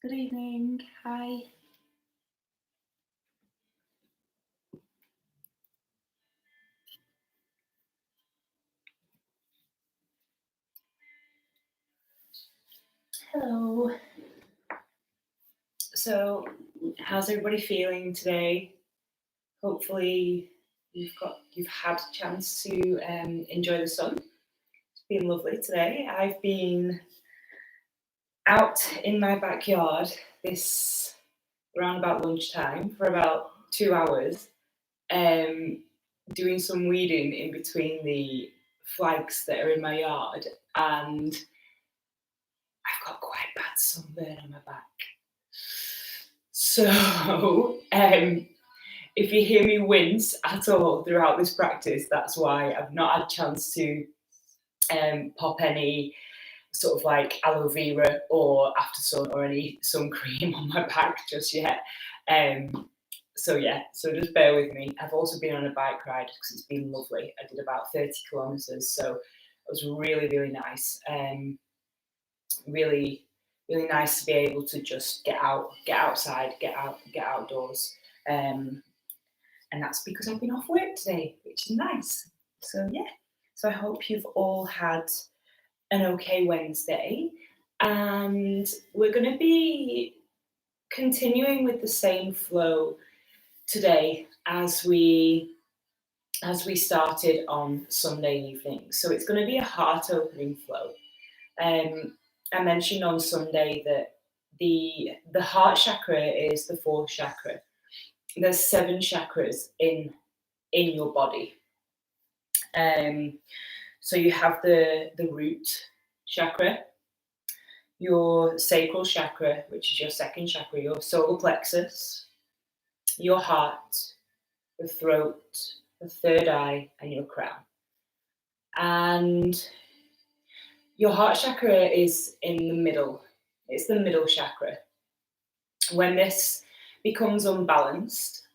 Good evening. Hi. Hello. So, how's everybody feeling today? Hopefully, you've had a chance to enjoy the sun. It's been lovely today. I've been out in my backyard this around about lunchtime for about 2 hours, um, doing some weeding in between the flags that are in my yard, and I've got quite bad sunburn on my back. So, if you hear me wince at all throughout this practice, that's why I've not had a chance to pop any sort of like aloe vera or after sun or any sun cream on my back just yet. So yeah, so just bear with me. I've also been on a bike ride because it's been lovely. I did about 30 kilometers, so it was really, really nice. Really, really nice to be able to just get out, get outside, get outdoors. And that's because I've been off work today, which is nice. So yeah, so I hope you've all had an okay Wednesday, and we're going to be continuing with the same flow today as we started on Sunday evening. So it's going to be a heart opening flow. I mentioned on Sunday that the heart chakra is the fourth chakra. There's 7 chakras in your body. So you have the root chakra, your sacral chakra, which is your second chakra, your solar plexus, your heart, the throat, the third eye, and your crown. And your heart chakra is in the middle. It's the middle chakra. When this becomes unbalanced,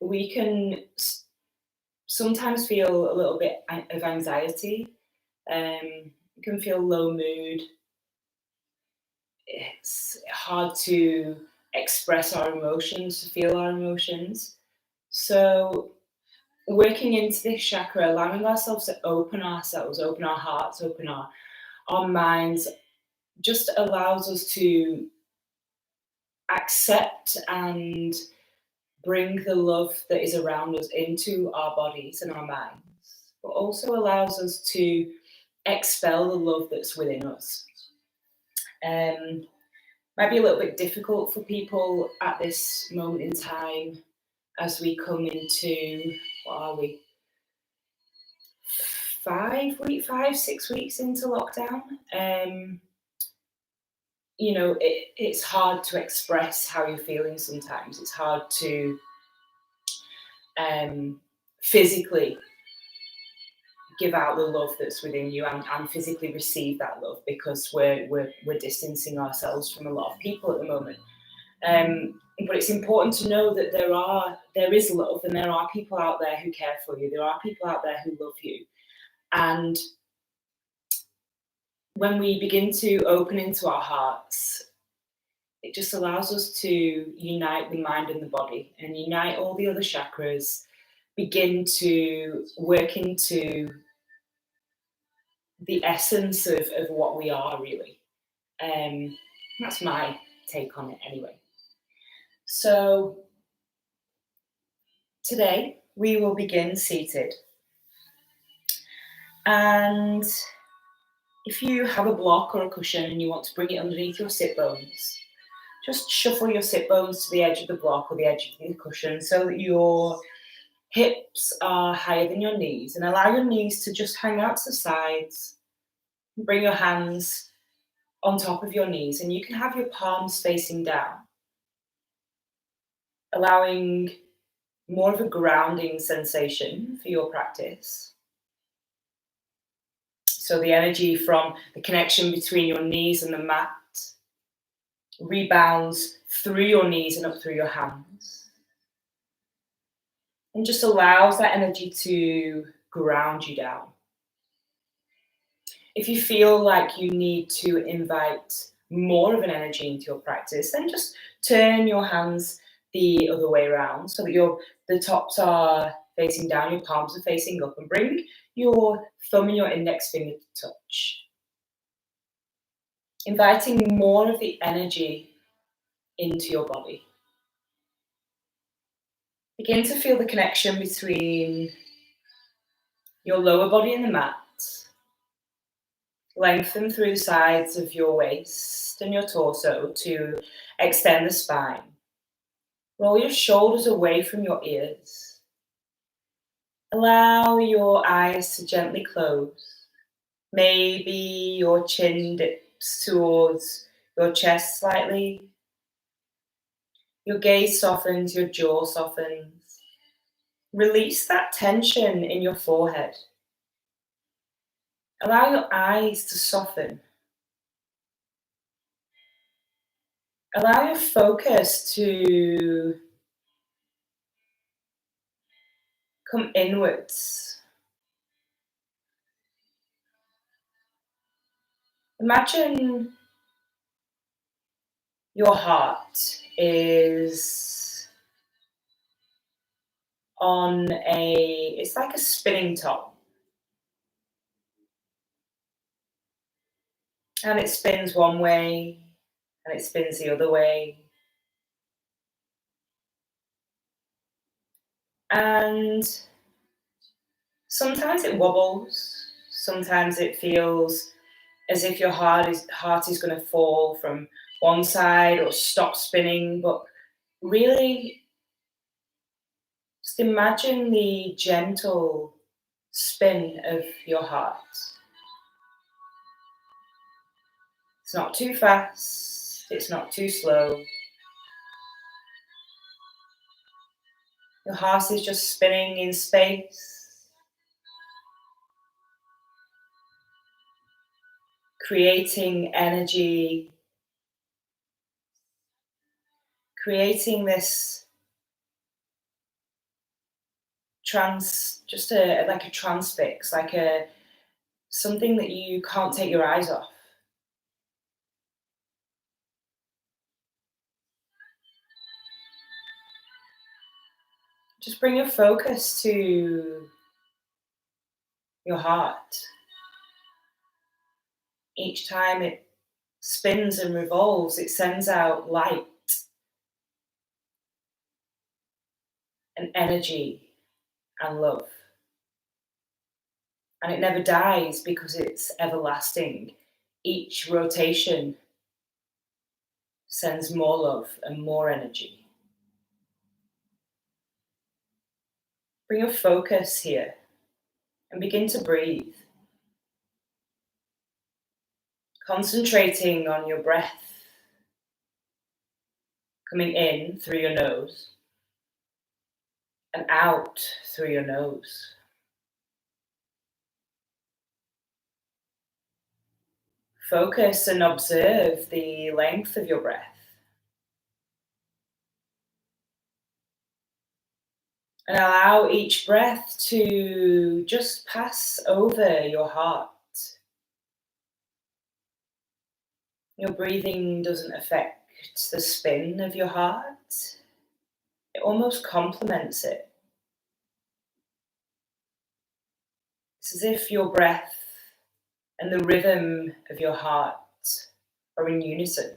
we can sometimes feel a little bit of anxiety. You can feel low mood. It's hard to express our emotions, to feel our emotions. So, working into this chakra, allowing ourselves to open ourselves, open our hearts, open our minds, just allows us to accept and bring the love that is around us into our bodies and our minds, but also allows us to expel the love that's within us. Might be a little bit difficult for people at this moment in time as we come into, what are we, 6 weeks into lockdown. It's hard to express how you're feeling sometimes. It's hard to physically give out the love that's within you and physically receive that love because we're distancing ourselves from a lot of people at the moment. But it's important to know that there is love and there are people out there who care for you. There are people out there who love you. And when we begin to open into our hearts, it just allows us to unite the mind and the body and unite all the other chakras, begin to work into the essence of what we are really. That's my take on it anyway. So today we will begin seated. And if you have a block or a cushion and you want to bring it underneath your sit bones, just shuffle your sit bones to the edge of the block or the edge of the cushion so that your hips are higher than your knees, and allow your knees to just hang out to the sides. Bring your hands on top of your knees, and you can have your palms facing down, allowing more of a grounding sensation for your practice. So the energy from the connection between your knees and the mat rebounds through your knees and up through your hands, and just allows that energy to ground you down. If you feel like you need to invite more of an energy into your practice, then just turn your hands the other way around so that the tops are facing down, your palms are facing up, and bring your thumb and your index finger to touch. Inviting more of the energy into your body. Begin to feel the connection between your lower body and the mat. Lengthen through the sides of your waist and your torso to extend the spine. Roll your shoulders away from your ears. Allow your eyes to gently close. Maybe your chin dips towards your chest slightly. Your gaze softens, your jaw softens. Release that tension in your forehead. Allow your eyes to soften. Allow your focus to come inwards. Imagine your heart is it's like a spinning top. And it spins one way and it spins the other way. And sometimes it wobbles, sometimes it feels as if your heart is going to fall from one side or stop spinning, but really just imagine the gentle spin of your heart. It's not too fast, it's not too slow. Your heart is just spinning in space, creating energy, creating this like a transfix, like something that you can't take your eyes off. Just bring your focus to your heart. Each time it spins and revolves, it sends out light and energy and love. And it never dies because it's everlasting. Each rotation sends more love and more energy. Bring your focus here and begin to breathe. Concentrating on your breath. Coming in through your nose and out through your nose. Focus and observe the length of your breath. And allow each breath to just pass over your heart. Your breathing doesn't affect the spin of your heart. It almost complements it. It's as if your breath and the rhythm of your heart are in unison.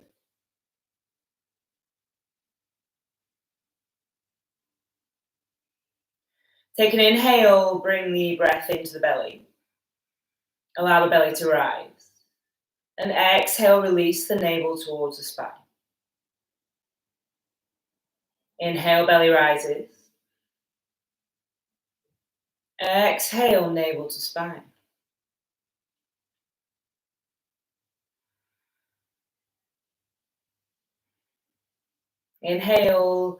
Take an inhale, bring the breath into the belly. Allow the belly to rise. And exhale, release the navel towards the spine. Inhale, belly rises. Exhale, navel to spine. Inhale,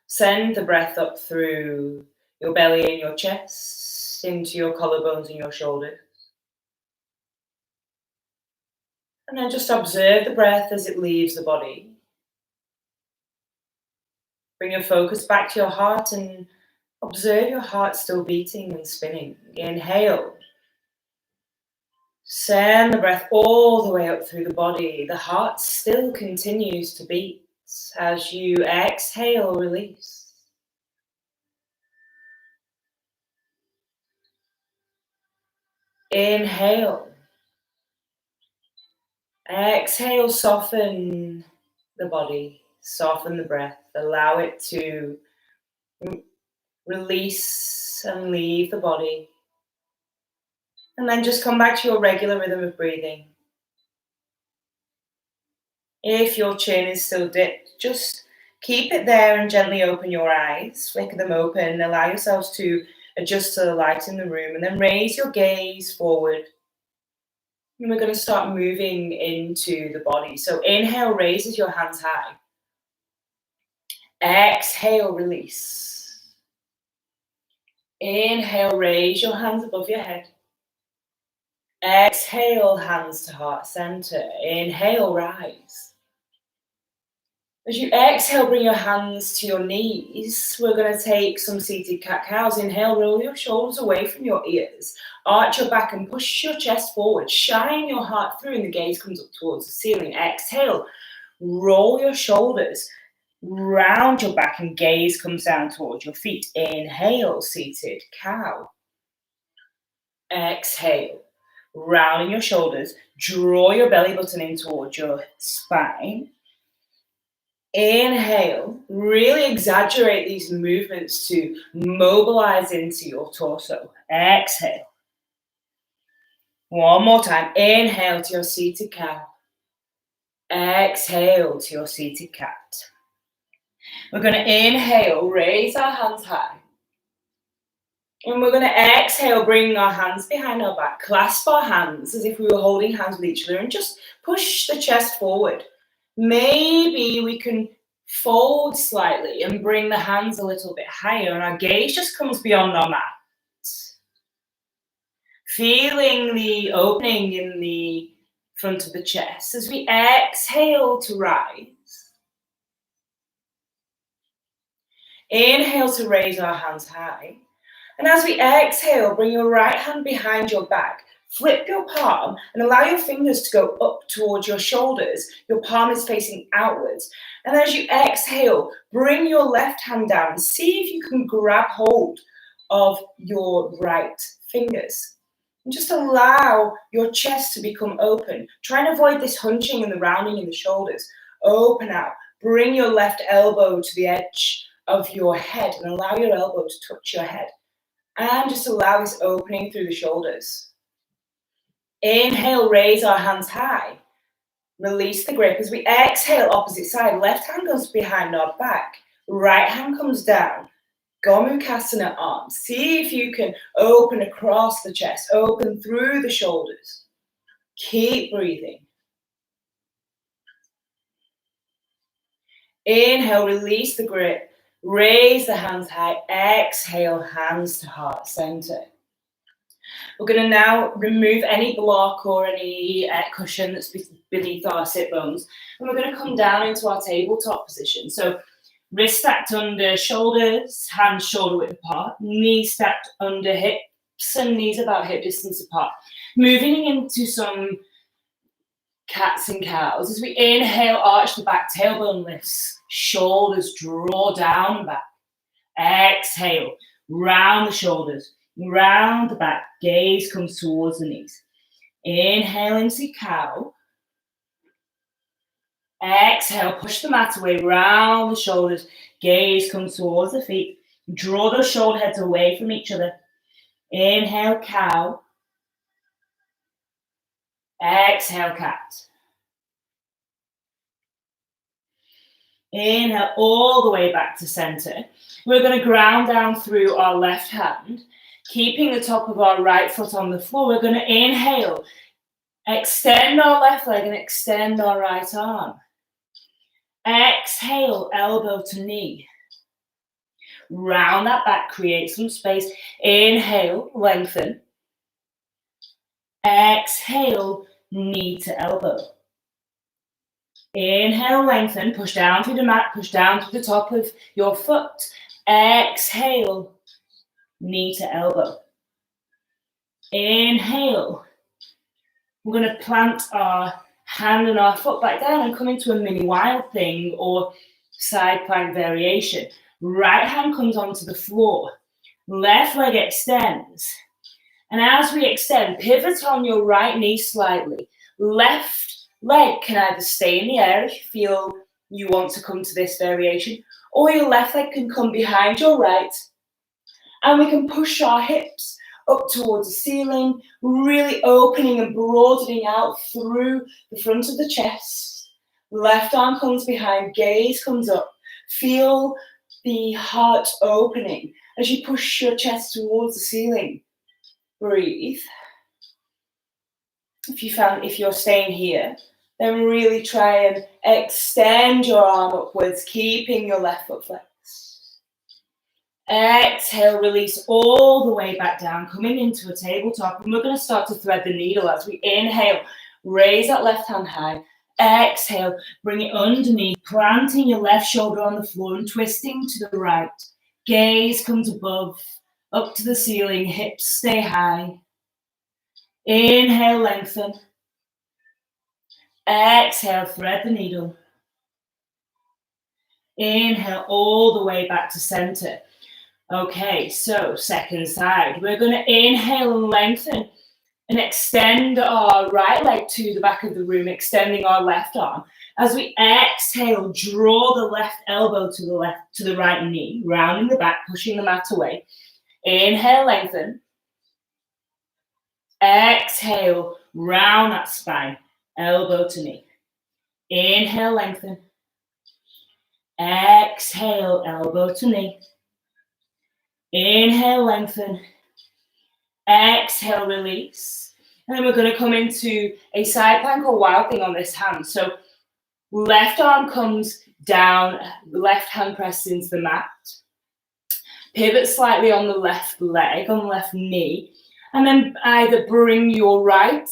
send the breath up through your belly and your chest, into your collarbones and your shoulders. And then just observe the breath as it leaves the body. Bring your focus back to your heart and observe your heart still beating and spinning. Inhale. Send the breath all the way up through the body. The heart still continues to beat as you exhale, release. Inhale. Exhale, soften the body, soften the breath. Allow it to release and leave the body. And then just come back to your regular rhythm of breathing. If your chin is still dipped, just keep it there and gently open your eyes. Flicker them open. Allow yourselves to adjust to the light in the room. And then raise your gaze forward. And we're going to start moving into the body. So inhale, raises your hands high. Exhale, release. Inhale, raise your hands above your head. Exhale, hands to heart center. Inhale, rise. As you exhale, bring your hands to your knees. We're going to take some seated cat-cows. Inhale, roll your shoulders away from your ears. Arch your back and push your chest forward. Shine your heart through and the gaze comes up towards the ceiling. Exhale, roll your shoulders. Round your back and gaze comes down towards your feet. Inhale, seated cow. Exhale, rounding your shoulders. Draw your belly button in towards your spine. Inhale, really exaggerate these movements to mobilize into your torso. Exhale. One more time. Inhale to your seated cow. Exhale to your seated cat. We're going to inhale, raise our hands high. And we're going to exhale, bring our hands behind our back. Clasp our hands as if we were holding hands with each other and just push the chest forward. Maybe we can fold slightly and bring the hands a little bit higher and our gaze just comes beyond our mat. Feeling the opening in the front of the chest as we exhale to rise. Inhale to raise our hands high. And as we exhale, bring your right hand behind your back. Flip your palm and allow your fingers to go up towards your shoulders. Your palm is facing outwards. And as you exhale, bring your left hand down and see if you can grab hold of your right fingers. And just allow your chest to become open. Try and avoid this hunching and the rounding in the shoulders. Open out. Bring your left elbow to the edge of your head and allow your elbow to touch your head. And just allow this opening through the shoulders. Inhale, raise our hands high. Release the grip. As we exhale, opposite side. Left hand goes behind our back. Right hand comes down. Gomukhasana arms. See if you can open across the chest. Open through the shoulders. Keep breathing. Inhale, release the grip. Raise the hands high. Exhale, hands to heart center. We're going to now remove any block or any cushion that's beneath our sit bones. And we're going to come down into our tabletop position. So wrist stacked under shoulders, hands shoulder width apart, knees stacked under hips and knees about hip distance apart. Moving into some cats and cows. As we inhale, arch the back, tailbone lifts, shoulders draw down and back. Exhale, round the shoulders, round the back, gaze comes towards the knees. Inhale into cow. Exhale, push the mat away, round the shoulders, gaze comes towards the feet. Draw those shoulder heads away from each other. Inhale, cow. Exhale, cat. Inhale all the way back to center. We're going to ground down through our left hand, keeping the top of our right foot on the floor. We're going to inhale, extend our left leg and extend our right arm. Exhale, elbow to knee. Round that back, create some space. Inhale, lengthen. Exhale, knee to elbow. Inhale, lengthen, push down through the mat, push down to the top of your foot. Exhale, knee to elbow. Inhale, We're going to plant our hand and our foot back down and come into a mini wild thing or side plank variation. Right hand comes onto the floor. Left leg extends. And as we extend, pivot on your right knee slightly. Left leg can either stay in the air if you feel you want to come to this variation, or your left leg can come behind your right. And we can push our hips up towards the ceiling, really opening and broadening out through the front of the chest. Left arm comes behind, gaze comes up. Feel the heart opening as you push your chest towards the ceiling. Breathe. If you're staying here, then really try and extend your arm upwards, keeping your left foot flexed. Exhale, release all the way back down, coming into a tabletop. And we're going to start to thread the needle as we inhale. Raise that left hand high. Exhale, bring it underneath, planting your left shoulder on the floor and twisting to the right. Gaze comes above, up to the ceiling, hips stay high. Inhale, lengthen. Exhale, thread the needle. Inhale all the way back to center. Okay, so second side. We're going to inhale and lengthen and extend our right leg to the back of the room, extending our left arm. As we exhale, draw the left elbow to the right knee, rounding the back, pushing the mat away. Inhale, lengthen. Exhale, round that spine, elbow to knee. Inhale, lengthen. Exhale, elbow to knee. Inhale, lengthen. Exhale, release. And then we're going to come into a side plank or wild thing on this hand. So left arm comes down, left hand presses into the mat. Pivot slightly on the left leg, on the left knee. And then either bring your right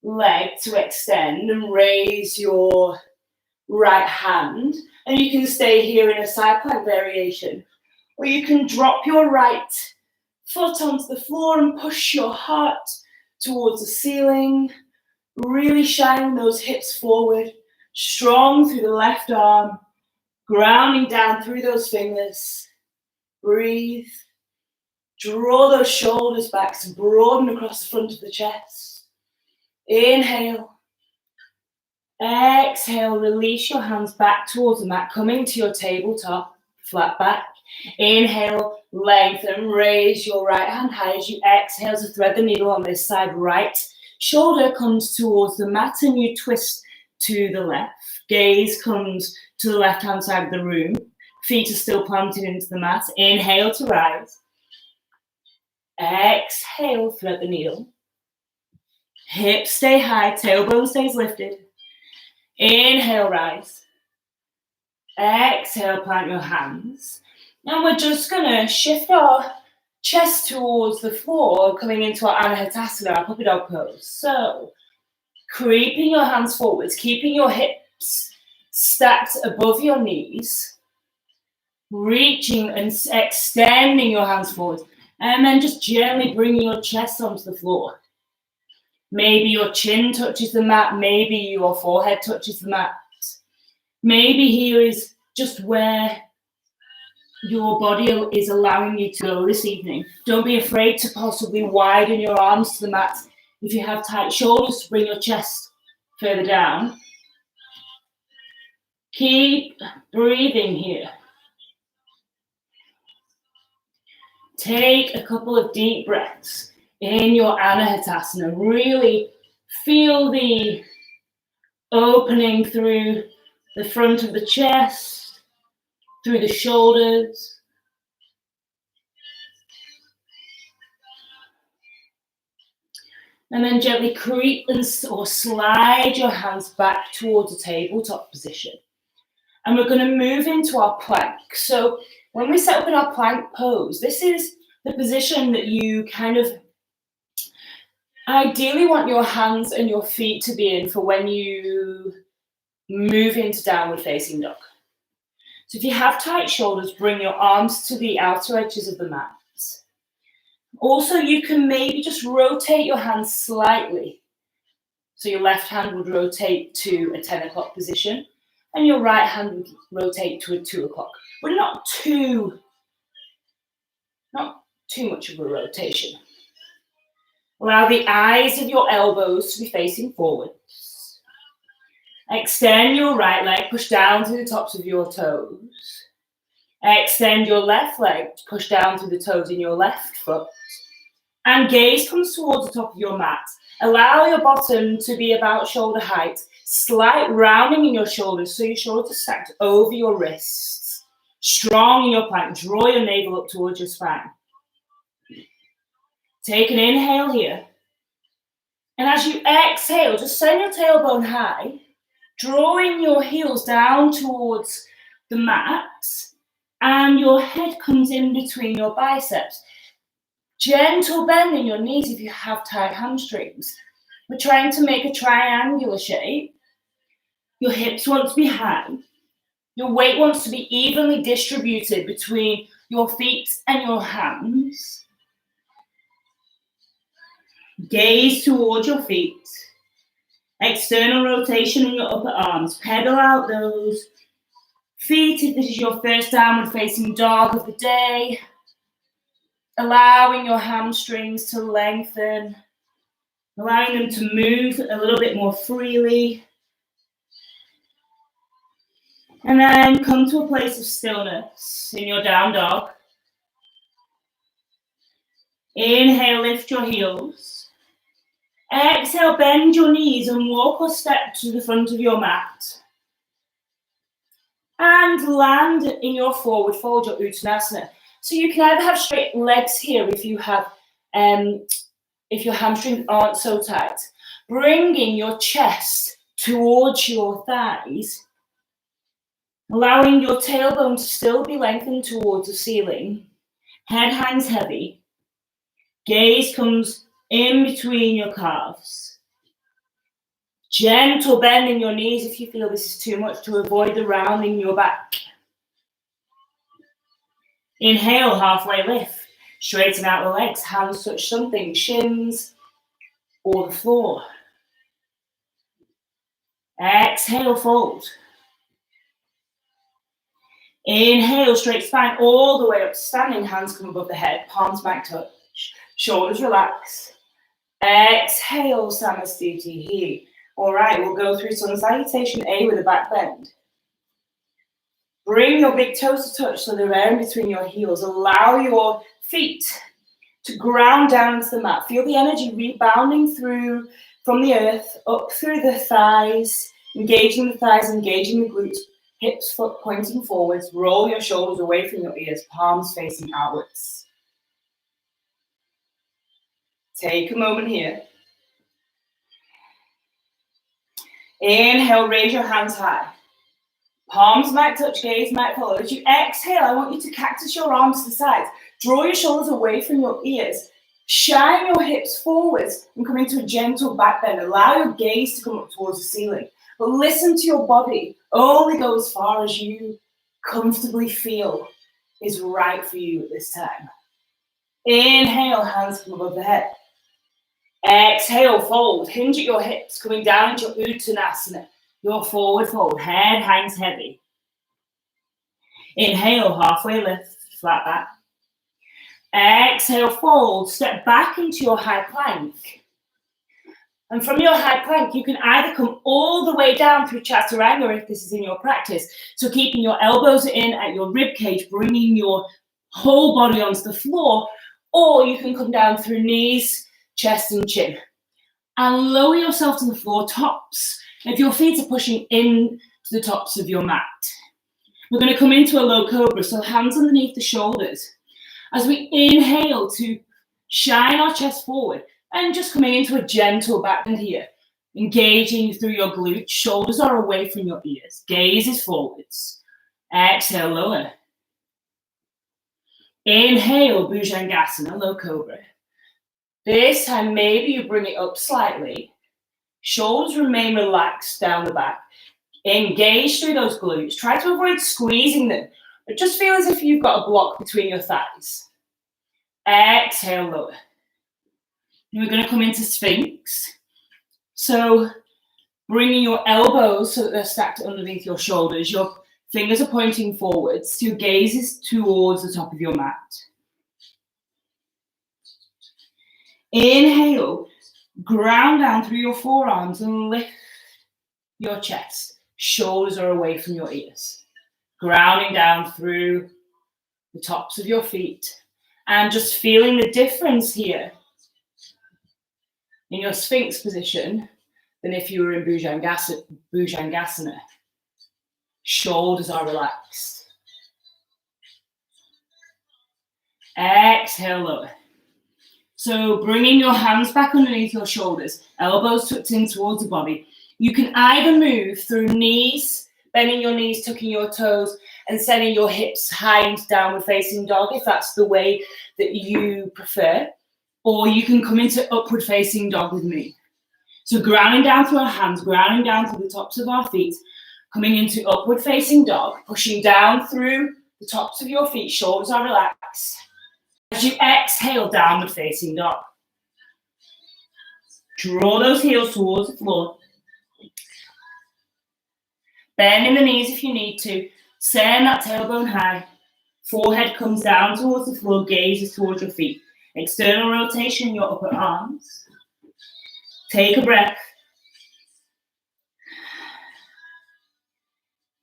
leg to extend and raise your right hand. And you can stay here in a side plank variation. Or you can drop your right foot onto the floor and push your heart towards the ceiling. Really shining those hips forward. Strong through the left arm. Grounding down through those fingers. Breathe. Draw those shoulders back to broaden across the front of the chest. Inhale. Exhale, release your hands back towards the mat, coming to your tabletop, flat back. Inhale, lengthen, raise your right hand high as you exhale to thread the needle on this side. Right shoulder comes towards the mat and you twist to the left. Gaze comes to the left-hand side of the room. Feet are still planted into the mat. Inhale to rise. Exhale, thread the needle. Hips stay high, tailbone stays lifted. Inhale, rise. Exhale, plant your hands. And we're just going to shift our chest towards the floor, coming into our Anahatasana, our puppy dog pose. So, creeping your hands forwards, keeping your hips stacked above your knees, reaching and extending your hands forward, and then just gently bringing your chest onto the floor. Maybe your chin touches the mat, maybe your forehead touches the mat. Maybe here is just where your body is allowing you to go this evening. Don't be afraid to possibly widen your arms to the mat. If you have tight shoulders, to bring your chest further down. Keep breathing here. Take a couple of deep breaths in your Anahatasana. Really feel the opening through the front of the chest, through the shoulders. And then gently creep or slide your hands back towards the tabletop position. And we're going to move into our plank. So when we set up in our plank pose, this is the position that you kind of ideally want your hands and your feet to be in for when you move into downward facing dog. So if you have tight shoulders, bring your arms to the outer edges of the mat. Also, you can maybe just rotate your hands slightly So your left hand would rotate to a 10 o'clock position and your right hand would rotate to a 2 o'clock, but not too much of a rotation. Allow the eyes of your elbows to be facing forwards. Extend your right leg, push down through the tops of your toes. Extend your left leg, push down through the toes in your left foot. And gaze comes towards the top of your mat. Allow your bottom to be about shoulder height. Slight rounding in your shoulders so your shoulders are stacked over your wrists. Strong in your plank. Draw your navel up towards your spine. Take an inhale here. And as you exhale, just send your tailbone high, drawing your heels down towards the mat, and your head comes in between your biceps. Gentle bend in your knees if you have tight hamstrings. We're trying to make a triangular shape. Your hips want to be high. Your weight wants to be evenly distributed between your feet and your hands. Gaze towards your feet. External rotation in your upper arms. Pedal out those feet if this is your first downward facing dog of the day. Allowing your hamstrings to lengthen. Allowing them to move a little bit more freely. And then come to a place of stillness in your down dog. Inhale, lift your heels. Exhale, bend your knees and walk or step to the front of your mat. And land in your forward fold, your Uttanasana. So you can either have straight legs here if you have, if your hamstrings aren't so tight. Bringing your chest towards your thighs. Allowing your tailbone to still be lengthened towards the ceiling. Head hangs heavy. Gaze comes in between your calves. Gentle bend in your knees if you feel this is too much to avoid the rounding in your back. Inhale, halfway lift. Straighten out the legs, hands touch something, shins or the floor. Exhale, fold. Inhale, straight spine all the way up to standing, hands come above the head, palms back touch, shoulders relax. Exhale, Samasthiti here. All right, we'll go through Sun Salutation A with a back bend. Bring your big toes to touch so they're in between your heels. Allow your feet to ground down into the mat. Feel the energy rebounding through from the earth, up through the thighs, engaging the thighs, engaging the glutes, hips, foot pointing forwards. Roll your shoulders away from your ears, palms facing outwards. Take a moment here. Inhale, raise your hands high. Palms might touch, gaze might follow. As you exhale, I want you to cactus your arms to the sides. Draw your shoulders away from your ears. Shine your hips forwards and come into a gentle back bend. Allow your gaze to come up towards the ceiling. But listen to your body. Only go as far as you comfortably feel is right for you at this time. Inhale, hands come above the head. Exhale, fold. Hinge at your hips, coming down into your Uttanasana. Your forward fold. Head hangs heavy. Inhale, halfway lift, flat back. Exhale, fold. Step back into your high plank. And from your high plank, you can either come all the way down through Chaturanga if this is in your practice. So keeping your elbows in at your rib cage, bringing your whole body onto the floor, or you can come down through knees, chest and chin. And lower yourself to the floor, tops. If your feet are pushing in to the tops of your mat. We're going to come into a low cobra, so hands underneath the shoulders. As we inhale to shine our chest forward and just coming into a gentle back bend here. Engaging through your glutes, shoulders are away from your ears. Gaze is forwards. Exhale, lower. Inhale, Bhujangasana, low cobra. This time, maybe you bring it up slightly. Shoulders remain relaxed down the back. Engage through those glutes. Try to avoid squeezing them, but just feel as if you've got a block between your thighs. Exhale, lower. And we're going to come into Sphinx. So bringing your elbows so that they're stacked underneath your shoulders, your fingers are pointing forwards, your gaze is towards the top of your mat. Inhale, ground down through your forearms and lift your chest. Shoulders are away from your ears. Grounding down through the tops of your feet and just feeling the difference here in your Sphinx position than if you were in Bhujangasana. Shoulders are relaxed. Exhale, lower. So bringing your hands back underneath your shoulders, elbows tucked in towards the body. You can either move through knees, bending your knees, tucking your toes, and sending your hips high into downward facing dog, if that's the way that you prefer. Or you can come into upward facing dog with me. So grounding down through our hands, grounding down through the tops of our feet, coming into upward facing dog, pushing down through the tops of your feet, shoulders are relaxed. As you exhale, downward facing dog. Draw those heels towards the floor. Bending the knees if you need to. Send that tailbone high. Forehead comes down towards the floor, gaze is towards your feet. External rotation in your upper arms. Take a breath.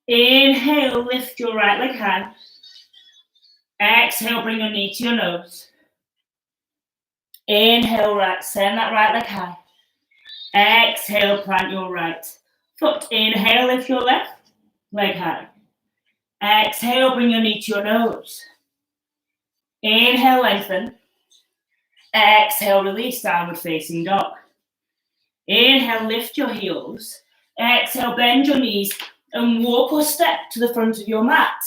Inhale, lift your right leg high. Exhale, bring your knee to your nose. Inhale, right, send that right leg high. Exhale, plant your right foot. Inhale, lift your left leg high. Exhale, bring your knee to your nose. Inhale, lengthen. Exhale, release, downward facing dog. Inhale, lift your heels. Exhale, bend your knees and walk or step to the front of your mat.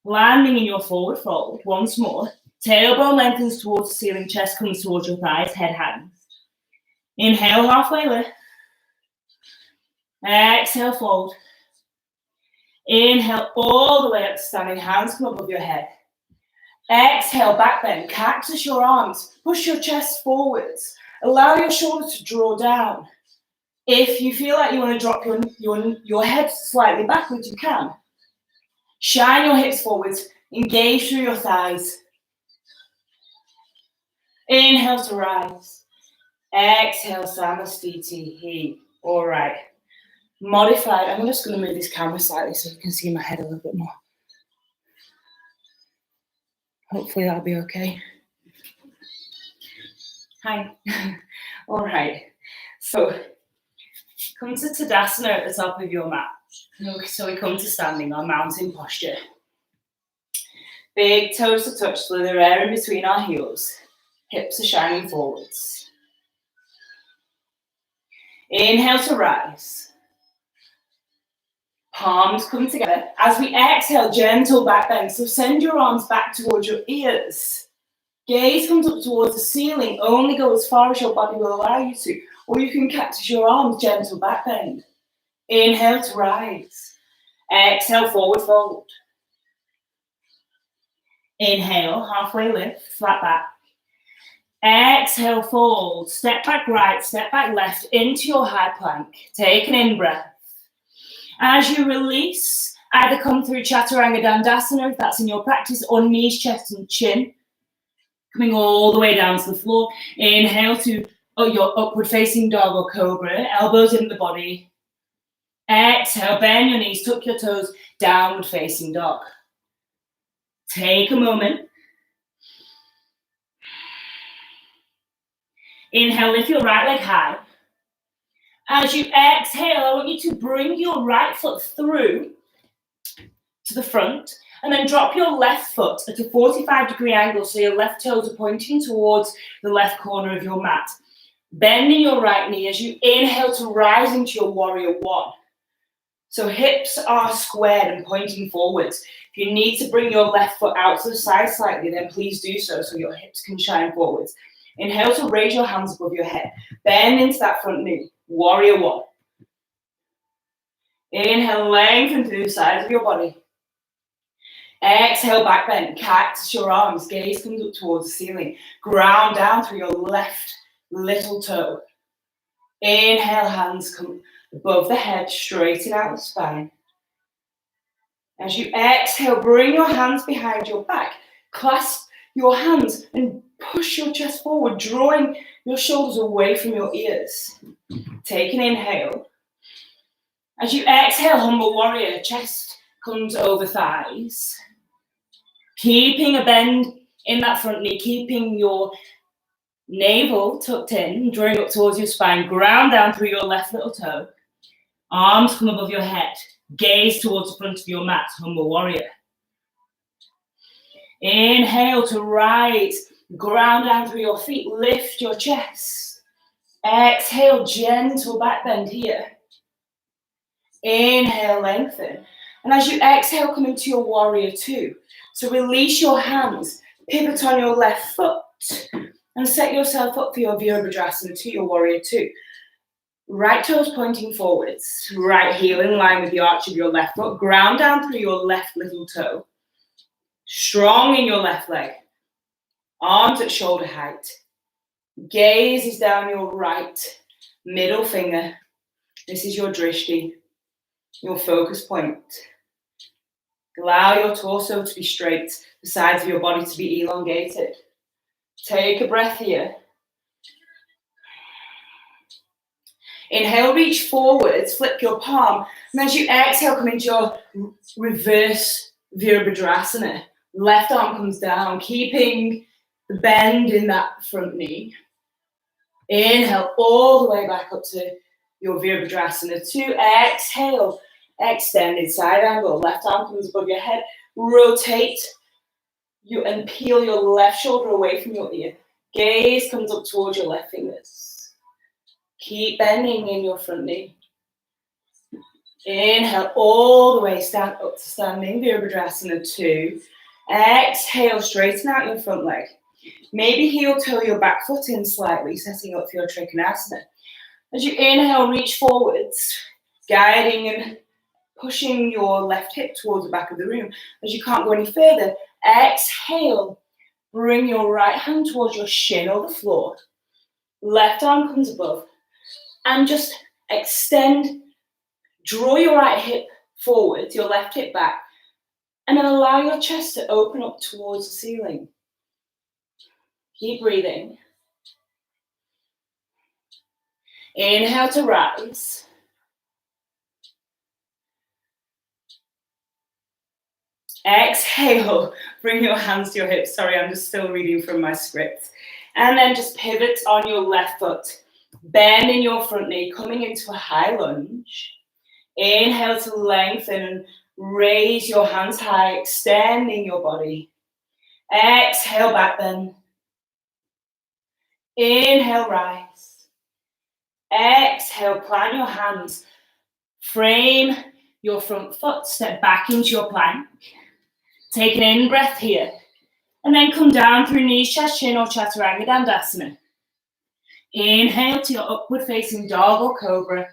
Landing in your forward fold once more. Tailbone lengthens towards the ceiling, chest comes towards your thighs, head hangs. Inhale, halfway lift. Exhale, fold. Inhale, all the way up to standing, hands come above your head. Exhale, back bend, cactus your arms, push your chest forwards. Allow your shoulders to draw down. If you feel like you want to drop your head slightly backwards, you can. Shine your hips forwards, engage through your thighs. Inhale to rise. Exhale, Samastiti. All right. Modified. I'm just going to move this camera slightly so you can see my head a little bit more. Hopefully that'll be okay. Hi. All right. So come to Tadasana at the top of your mat. So we come to standing, our mountain posture. Big toes to touch, so they're air in between our heels. Hips are shining forwards. Inhale to rise. Palms come together. As we exhale, gentle back bend. So send your arms back towards your ears. Gaze comes up towards the ceiling. Only go as far as your body will allow you to. Or you can cactus your arms, gentle back bend. Inhale to rise. Exhale, forward fold. Inhale, halfway lift, flat back. Exhale, fold. Step back right, step back left into your high plank. Take an in-breath. As you release, either come through Chaturanga Dandasana, if that's in your practice, or knees, chest, and chin. Coming all the way down to the floor. Inhale to your upward facing dog or cobra, elbows in the body. Exhale, bend your knees, tuck your toes, downward facing dog. Take a moment. Inhale, lift your right leg high. As you exhale, I want you to bring your right foot through to the front and then drop your left foot at a 45-degree angle so your left toes are pointing towards the left corner of your mat. Bending your right knee as you inhale to rise into your warrior one. So hips are squared and pointing forwards. If you need to bring your left foot out to the side slightly, then please do so your hips can shine forwards. Inhale to raise your hands above your head. Bend into that front knee. Warrior one. Inhale, lengthen through the sides of your body. Exhale, back bend. Cactus your arms. Gaze comes up towards the ceiling. Ground down through your left little toe. Inhale, hands come above the head, straighten out the spine. As you exhale, bring your hands behind your back. Clasp your hands and push your chest forward, drawing your shoulders away from your ears. Take an inhale. As you exhale, humble warrior, chest comes over thighs. Keeping a bend in that front knee, keeping your navel tucked in, drawing up towards your spine, ground down through your left little toe. Arms come above your head, gaze towards the front of your mat, humble warrior. Inhale to rise, ground down through your feet, lift your chest. Exhale, gentle back bend here. Inhale, lengthen. And as you exhale, come into your warrior two. So release your hands, pivot on your left foot, and set yourself up for your Virabhadrasana to your warrior two. Right toes pointing forwards, right heel in line with the arch of your left foot. Ground down through your left little toe. Strong in your left leg. Arms at shoulder height. Gaze is down your right middle finger. This is your drishti, your focus point. Allow your torso to be straight, the sides of your body to be elongated. Take a breath here. Inhale, reach forwards, flip your palm. And as you exhale, come into your reverse Virabhadrasana. Left arm comes down, keeping the bend in that front knee. Inhale all the way back up to your Virabhadrasana 2. Exhale, extended side angle. Left arm comes above your head. Rotate you and peel your left shoulder away from your ear. Gaze comes up towards your left fingers. Keep bending in your front knee. Inhale all the way stand up to standing Virabhadrasana 2. Exhale, straighten out your front leg. Maybe heel toe your back foot in slightly, setting up for your Trikonasana. As you inhale, reach forwards, guiding and pushing your left hip towards the back of the room. As you can't go any further, exhale, bring your right hand towards your shin or the floor. Left arm comes above. And just extend, draw your right hip forward, your left hip back, and then allow your chest to open up towards the ceiling. Keep breathing. Inhale to rise. Exhale, bring your hands to your hips. Sorry, I'm just still reading from my script. And then just pivot on your left foot. Bend in your front knee, coming into a high lunge. Inhale to lengthen and raise your hands high, extending your body. Exhale, back bend. Inhale, rise. Exhale, plant your hands. Frame your front foot, step back into your plank. Take an in-breath here. And then come down through knees, chest, chin, or Chaturanga Dandasana. Inhale to your upward facing dog or cobra.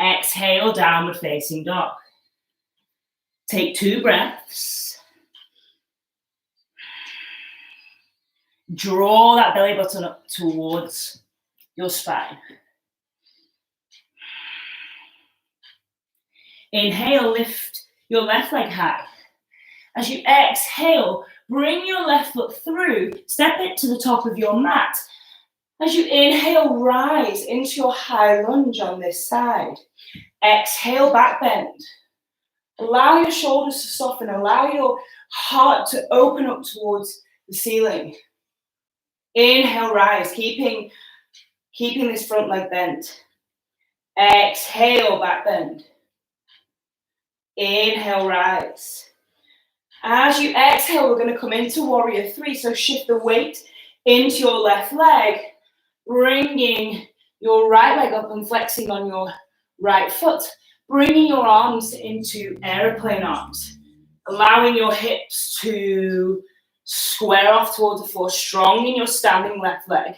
Exhale, downward facing dog. Take 2 breaths. Draw that belly button up towards your spine. Inhale, lift your left leg high. As you exhale, bring your left foot through, step it to the top of your mat. As you inhale, rise into your high lunge on this side. Exhale, back bend. Allow your shoulders to soften. Allow your heart to open up towards the ceiling. Inhale, rise, keeping this front leg bent. Exhale, back bend. Inhale, rise. As you exhale, we're going to come into warrior 3. So shift the weight into your left leg, bringing your right leg up and flexing on your right foot, bringing your arms into aeroplane arms, allowing your hips to square off towards the floor, strong in your standing left leg.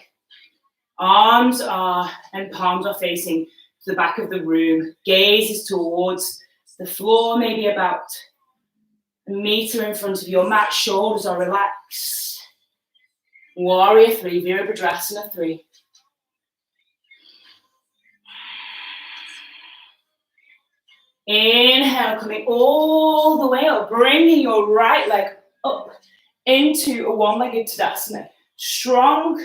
Arms and palms are facing the back of the room. Gaze is towards the floor, maybe about a meter in front of your mat. Shoulders are relaxed. Warrior 3, Virabhadrasana 3. Inhale, coming all the way up, bringing your right leg up into a one-legged Tadasana. Strong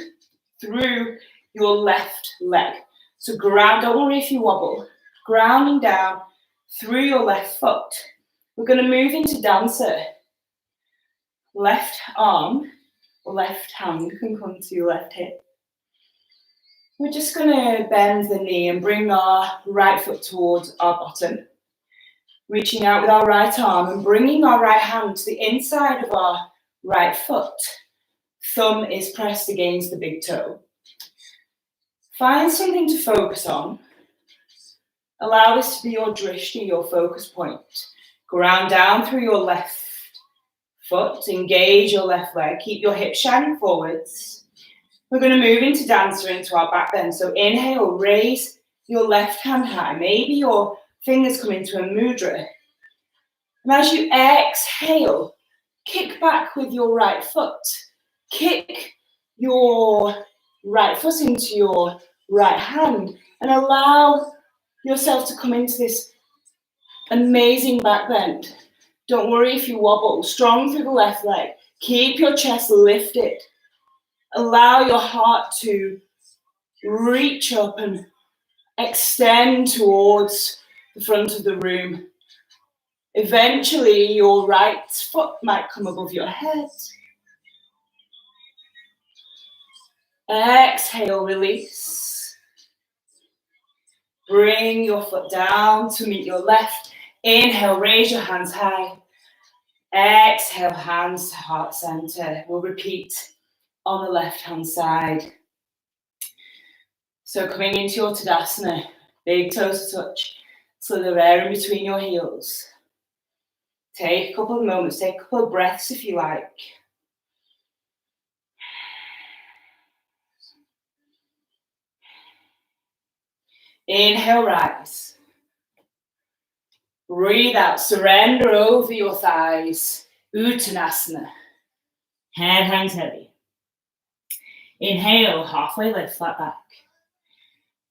through your left leg. So ground, don't worry if you wobble. Grounding down through your left foot. We're going to move into Dancer. Left arm or left hand can come to your left hip. We're just going to bend the knee and bring our right foot towards our bottom. Reaching out with our right arm and bringing our right hand to the inside of our right foot. Thumb is pressed against the big toe. Find something to focus on. Allow this to be your drishti, your focus point. Ground down through your left foot. Engage your left leg. Keep your hips shining forwards. We're going to move into Dancer, into our back bend. So inhale, raise your left hand high. Maybe your fingers come into a mudra. And as you exhale, kick back with your right foot. Kick your right foot into your right hand and allow yourself to come into this amazing back bend. Don't worry if you wobble. Strong through the left leg. Keep your chest lifted. Allow your heart to reach up and extend towards the front of the room. Eventually, your right foot might come above your head. Exhale, release. Bring your foot down to meet your left. Inhale, raise your hands high. Exhale, hands to heart center. We'll repeat on the left-hand side. So coming into your Tadasana, big toes to touch, slither air in between your heels. Take a couple of moments, take a couple of breaths if you like. Inhale, rise. Breathe out, surrender over your thighs. Uttanasana. Head hangs heavy. Inhale, halfway lift, flat back.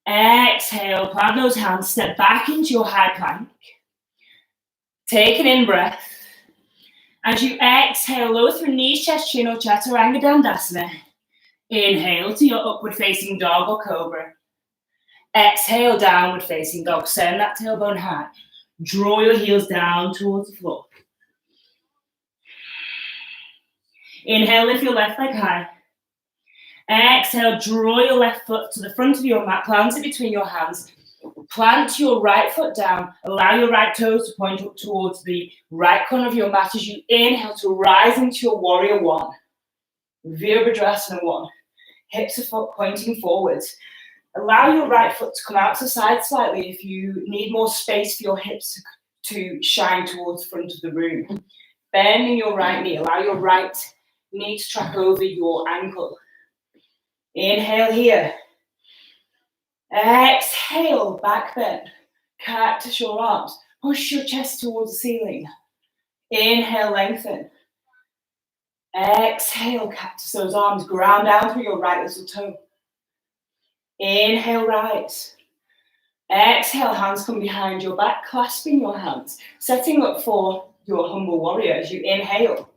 Exhale, plant those hands, step back into your high plank. Take an in-breath. As you exhale, lower through knees, chest, chin, or Chaturanga Dandasana. Inhale to your upward facing dog or cobra. Exhale, downward facing dog. Send that tailbone high. Draw your heels down towards the floor. Inhale, lift your left leg high. Exhale, draw your left foot to the front of your mat, plant it between your hands. Plant your right foot down. Allow your right toes to point up towards the right corner of your mat as you inhale to rise into your warrior one. Virabhadrasana one. Hips are pointing forwards. Allow your right foot to come out to the side slightly if you need more space for your hips to shine towards the front of the room. Bending your right knee. Allow your right knee to track over your ankle. Inhale here. Exhale, back bend. Cactus your arms. Push your chest towards the ceiling. Inhale, lengthen. Exhale, cactus those arms. Ground down through your right little toe. Inhale, rise. Exhale, hands come behind your back, clasping your hands, setting up for your humble warrior as you inhale.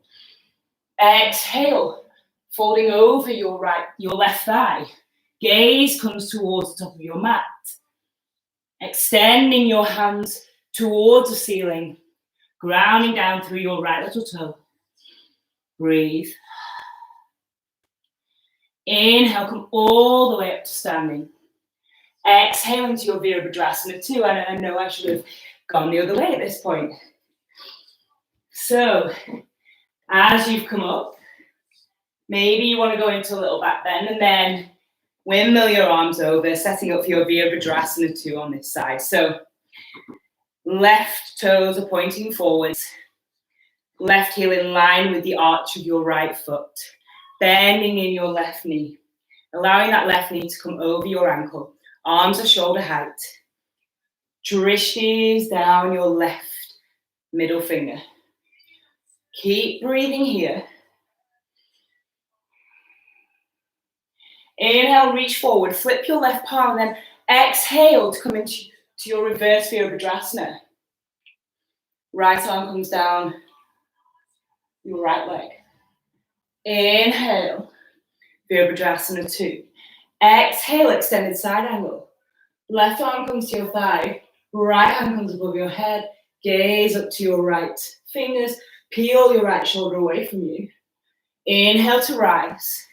Exhale, folding over your left thigh. Gaze comes towards the top of your mat. Extending your hands towards the ceiling, grounding down through your right little toe. Breathe. Inhale, come all the way up to standing. Exhale into your Virabhadrasana 2. And I know I should have gone the other way at this point. So, as you've come up, maybe you want to go into a little back bend and then windmill your arms over, setting up for your Virabhadrasana 2 on this side. So, left toes are pointing forwards. Left heel in line with the arch of your right foot. Bending in your left knee. Allowing that left knee to come over your ankle. Arms are shoulder height. Drishti is down your left middle finger. Keep breathing here. Inhale, reach forward. Flip your left palm and then exhale to come into your reverse Virabhadrasana. Right arm comes down your right leg. Inhale, Virabhadrasana 2. Exhale, extended side angle. Left arm comes to your thigh. Right hand comes above your head. Gaze up to your right. Fingers peel your right shoulder away from you. Inhale to rise.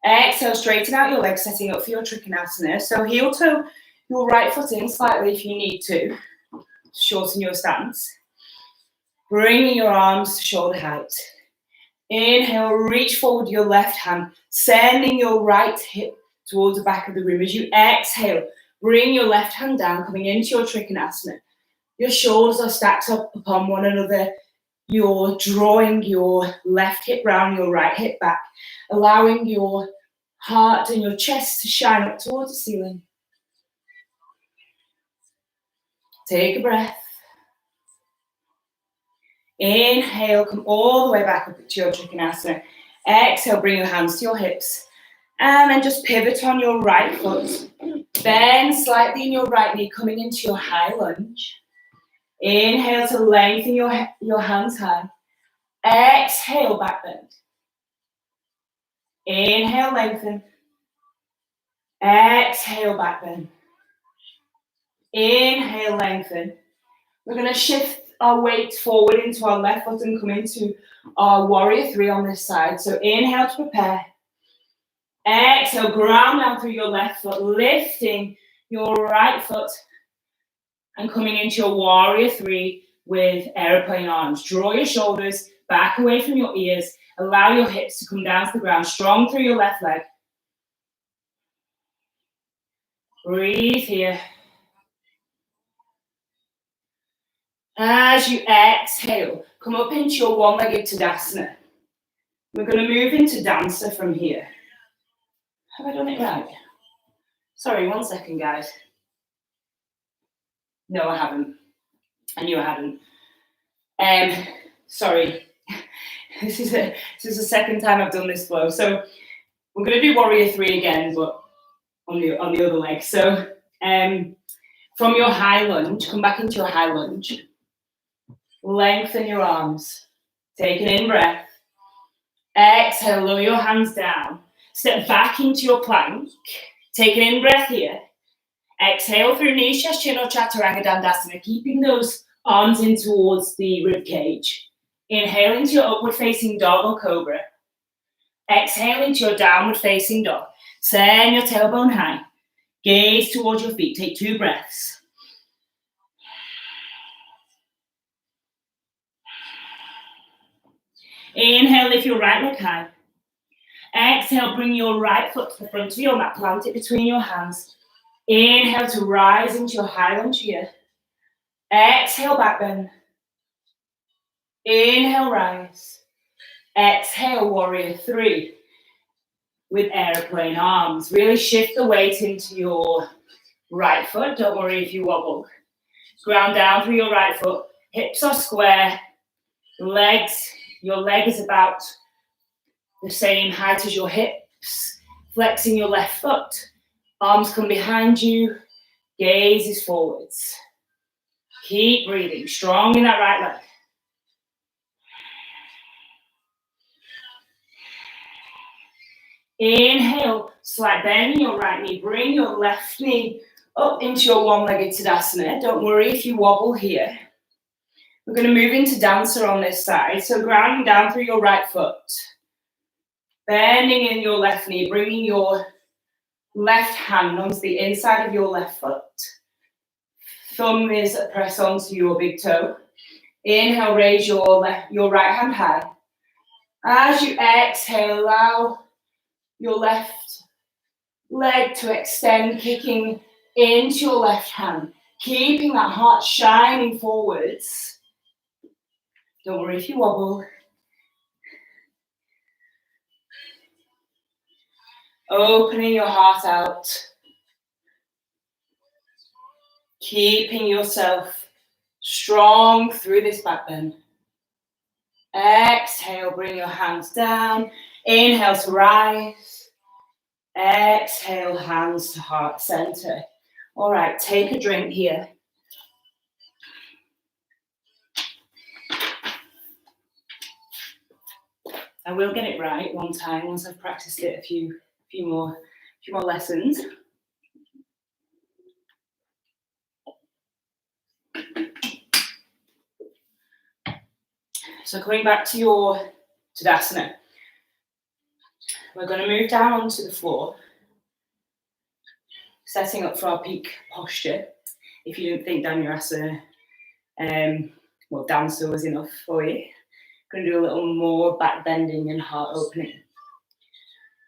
Exhale, straighten out your legs, setting up for your Trikonasana. So heel toe your right foot in slightly if you need to shorten your stance. Bringing your arms to shoulder height. Inhale, reach forward your left hand, sending your right hip towards the back of the room. As you exhale, bring your left hand down, coming into your Trikonasana. Your shoulders are stacked up upon one another. You're drawing your left hip round, your right hip back, allowing your heart and your chest to shine up towards the ceiling. Take a breath. Inhale, come all the way back up to your Trikonasana. Exhale, bring your hands to your hips. And then just pivot on your right foot. Bend slightly in your right knee, coming into your high lunge. Inhale to lengthen your hands high. Exhale, back bend. Inhale, lengthen. Exhale, back bend. Inhale, lengthen. We're going to shift our weight forward into our left foot and come into our warrior 3 on this side. So inhale to prepare. Exhale, ground down through your left foot, lifting your right foot and coming into your warrior 3 with aeroplane arms. Draw your shoulders back away from your ears. Allow your hips to come down to the ground, strong through your left leg. Breathe here. As you exhale, come up into your one-legged Tadasana. We're going to move into Dancer from here. Have I done it right? Sorry, 1 second, guys. No, I haven't. I knew I hadn't. Sorry. This is the second time I've done this flow. So we're going to do Warrior 3 again, but on the other leg. So from your high lunge, come back into your high lunge. Lengthen your arms. Take an in breath. Exhale, lower your hands down. Step back into your plank. Take an in breath here. Exhale through Nisha, Chin or Chaturanga Dandasana, keeping those arms in towards the rib cage. Inhale into your upward facing dog or cobra. Exhale into your downward facing dog. Send your tailbone high. Gaze towards your feet. Take 2 breaths. Inhale, lift your right leg high. Exhale, bring your right foot to the front of your mat, plant it between your hands. Inhale to rise into your high lunge here. Exhale, back bend. Inhale, rise. Exhale, warrior 3 with aeroplane arms. Really shift the weight into your right foot. Don't worry if you wobble. Ground down through your right foot. Hips are square. Your leg is about the same height as your hips. Flexing your left foot. Arms come behind you. Gaze is forwards. Keep breathing. Strong in that right leg. Inhale, slight bend in your right knee. Bring your left knee up into your one-legged Tadasana. Don't worry if you wobble here. We're going to move into Dancer on this side. So grounding down through your right foot. Bending in your left knee. Bringing your left hand onto the inside of your left foot. Thumb is pressed onto your big toe. Inhale, raise your right hand high. As you exhale, allow your left leg to extend, kicking into your left hand, keeping that heart shining forwards. Don't worry if you wobble. Opening your heart out. Keeping yourself strong through this back bend. Exhale, bring your hands down. Inhale to rise. Exhale, hands to heart center. All right, take a drink here. I will get it right one time once I've practiced it a few more lessons. So coming back to your Tadasana, we're going to move down onto the floor, setting up for our peak posture. If you didn't think Dhanurasana, Dancer was enough for you. Going to do a little more back bending and heart opening.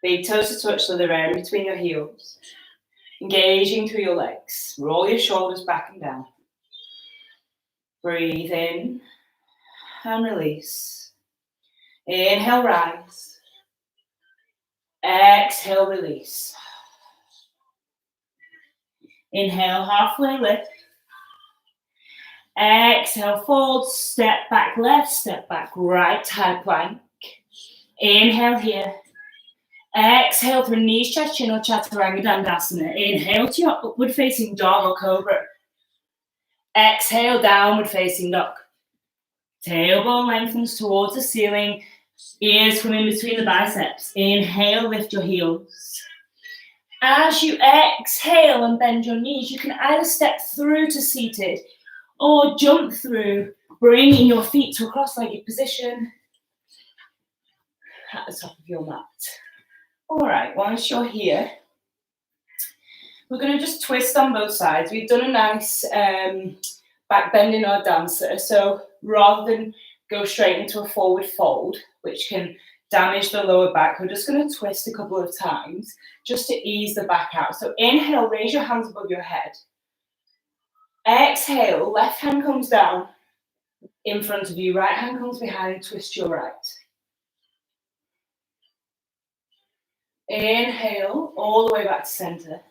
Big toes to touch, so they're in between your heels. Engaging through your legs. Roll your shoulders back and down. Breathe in and release. Inhale, rise. Exhale, release. Inhale, halfway lift. Exhale, fold, step back left, step back right, high plank. Inhale here. Exhale through knees, chest, chin or chaturanga dandasana. Inhale to your upward facing dog or cobra. Exhale, downward facing dog. Tailbone lengthens towards the ceiling. Ears come in between the biceps. Inhale, lift your heels. As you exhale and bend your knees, you can either step through to seated or jump through, bringing your feet to a cross-legged position at the top of your mat. All right, once you're here, we're going to just twist on both sides. We've done a nice back bend in our dancer, so rather than go straight into a forward fold, which can damage the lower back, we're just going to twist a couple of times just to ease the back out. So inhale, raise your hands above your head. Exhale, left hand comes down in front of you, right hand comes behind, twist your right. Inhale, all the way back to center.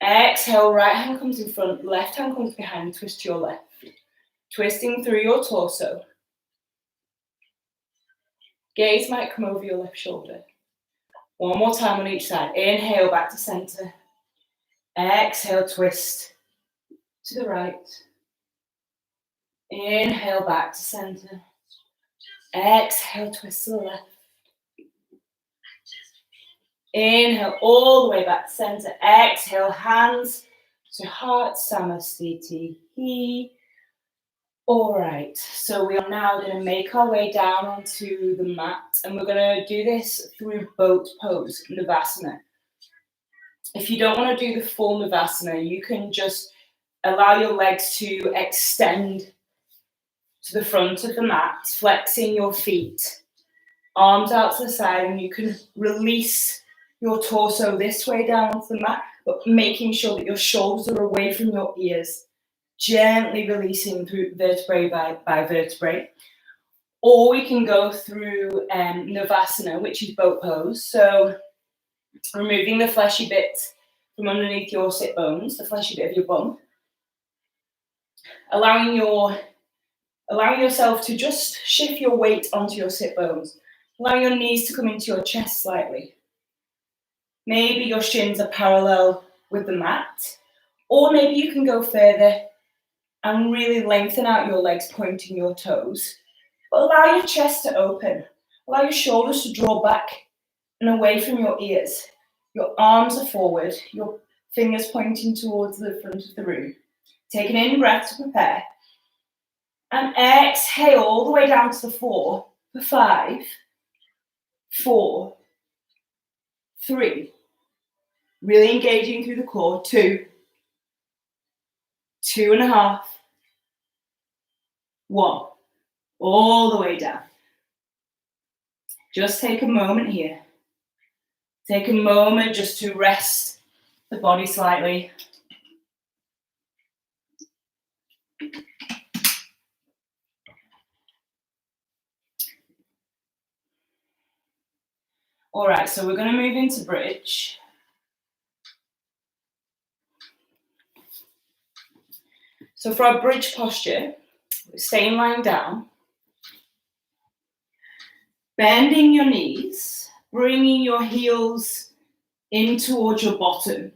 Exhale, right hand comes in front, left hand comes behind, twist your left. Twisting through your torso. Gaze might come over your left shoulder. One more time on each side. Inhale, back to center. Exhale, twist to the right. Inhale, back to center. Exhale, twist to the left. Inhale, all the way back to center. Exhale, hands to heart, Samasthiti. All right, so we are now going to make our way down onto the mat, and we're going to do this through boat pose, Navasana. If you don't want to do the full Navasana, you can just allow your legs to extend to the front of the mat, flexing your feet, arms out to the side, and you can release your torso this way down onto the mat, but making sure that your shoulders are away from your ears, gently releasing through vertebrae by vertebrae. Or we can go through Navasana, which is boat pose. So removing the fleshy bit from underneath your sit bones, the fleshy bit of your bum. Allowing yourself to just shift your weight onto your sit bones. Allowing your knees to come into your chest slightly. Maybe your shins are parallel with the mat. Or maybe you can go further and really lengthen out your legs, pointing your toes. But allow your chest to open. Allow your shoulders to draw back and away from your ears. Your arms are forward, your fingers pointing towards the front of the room. Take an in breath to prepare. And exhale all the way down to the floor for 5, 4, 3. Really engaging through the core. 2, 2.5, 1. All the way down. Just take a moment here. Take a moment just to rest the body slightly. All right, so we're going to move into bridge. So for our bridge posture, we're staying lying down, bending your knees, bringing your heels in towards your bottom,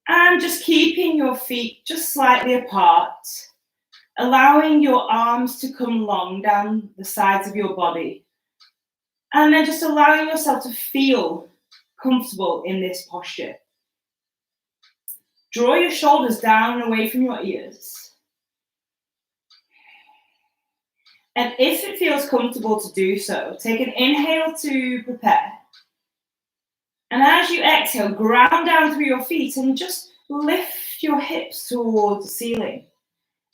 and just keeping your feet just slightly apart, allowing your arms to come long down the sides of your body, And then just allowing yourself to feel comfortable in this posture. Draw your shoulders down and away from your ears. And if it feels comfortable to do so, take an inhale to prepare. And as you exhale, ground down through your feet and just lift your hips towards the ceiling.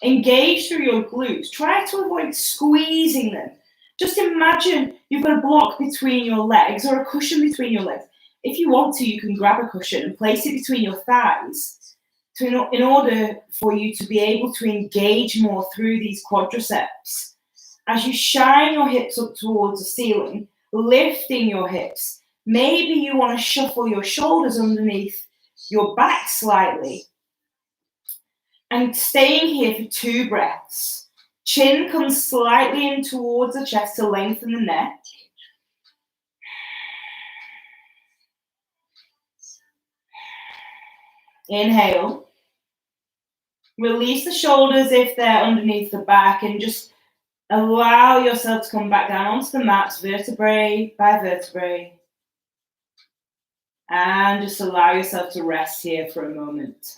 Engage through your glutes. Try to avoid squeezing them. Just imagine you've got a block between your legs or a cushion between your legs. If you want to, you can grab a cushion and place it between your thighs in order for you to be able to engage more through these quadriceps. As you shine your hips up towards the ceiling, lifting your hips, maybe you want to shuffle your shoulders underneath your back slightly. And staying here for 2 breaths. Chin comes slightly in towards the chest to lengthen the neck. Inhale. Release the shoulders if they're underneath the back and just allow yourself to come back down onto the mat, vertebrae by vertebrae. And just allow yourself to rest here for a moment.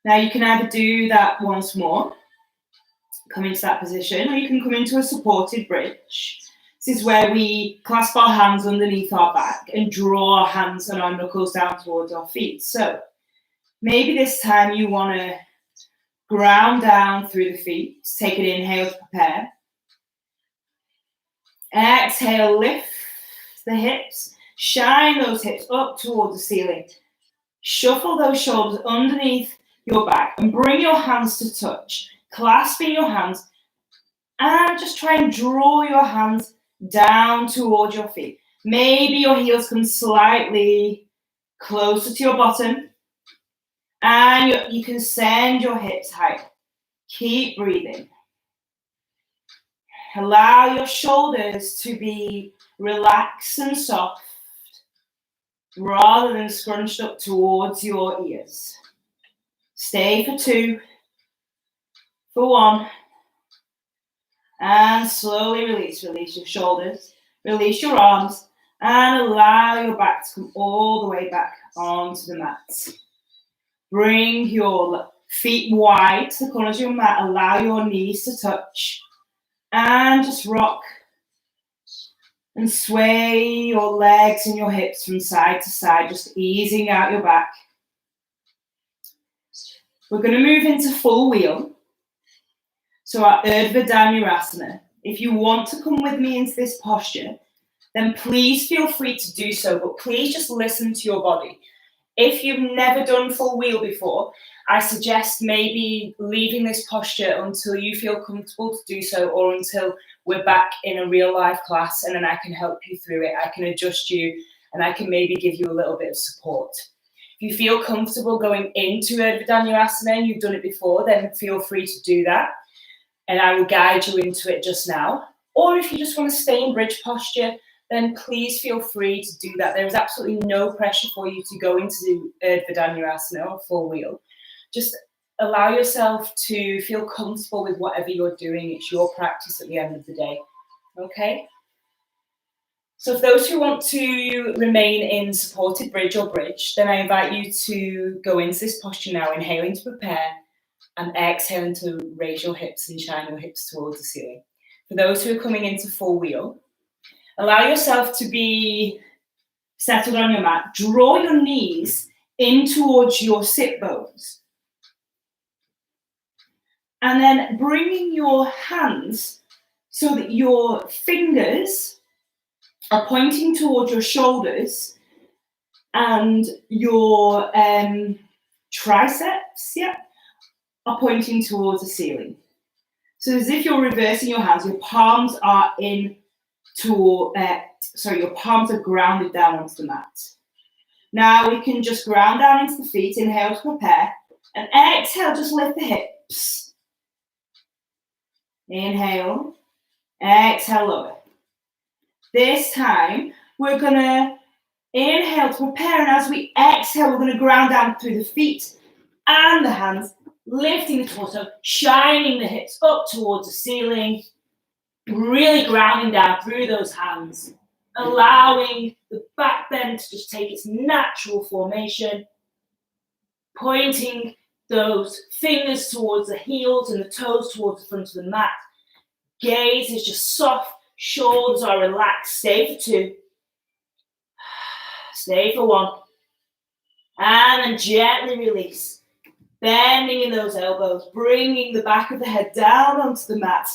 Now you can either do that once more, come into that position, or you can come into a supported bridge. This is where we clasp our hands underneath our back and draw our hands and our knuckles down towards our feet. So maybe this time you want to ground down through the feet. Take an inhale to prepare. Exhale, lift the hips. Shine those hips up towards the ceiling. Shuffle those shoulders underneath your back and bring your hands to touch. Clasping your hands and just try and draw your hands down towards your feet. Maybe your heels come slightly closer to your bottom and you can send your hips higher. Keep breathing. Allow your shoulders to be relaxed and soft rather than scrunched up towards your ears. Stay for 2, for 1, and slowly release. Release your shoulders, release your arms, and allow your back to come all the way back onto the mat. Bring your feet wide to the corners of your mat, allow your knees to touch, and just rock and sway your legs and your hips from side to side, just easing out your back. We're going to move into full wheel. So our Urdhva Dhanurasana. If you want to come with me into this posture, then please feel free to do so, but please just listen to your body. If you've never done full wheel before, I suggest maybe leaving this posture until you feel comfortable to do so, or until we're back in a real life class and then I can help you through it. I can adjust you and I can maybe give you a little bit of support. If you feel comfortable going into Urdhva Dhanurasana and you've done it before, then feel free to do that. And I will guide you into it just now. Or if you just want to stay in bridge posture, then please feel free to do that. There is absolutely no pressure for you to go into Urdhva Dhanurasana or full wheel. Just allow yourself to feel comfortable with whatever you're doing. It's your practice at the end of the day. Okay? So for those who want to remain in supported bridge or bridge, then I invite you to go into this posture now, inhaling to prepare and exhaling to raise your hips and shine your hips towards the ceiling. For those who are coming into full wheel, allow yourself to be settled on your mat. Draw your knees in towards your sit bones. And then bringing your hands so that your fingers are pointing towards your shoulders and your triceps, are pointing towards the ceiling. So as if you're reversing your hands, your palms are your palms are grounded down onto the mat. Now we can just ground down into the feet, inhale to prepare, and exhale, just lift the hips. Inhale, exhale, lower. This time, we're gonna inhale to prepare, and as we exhale, we're gonna ground down through the feet and the hands, lifting the torso, shining the hips up towards the ceiling, really grounding down through those hands. allowing the back bend to just take its natural formation, pointing those fingers towards the heels and the toes towards the front of the mat. Gaze is just soft, shoulders are relaxed. Stay for 2. Stay for 1. And then gently release. Bending in those elbows, bringing the back of the head down onto the mat,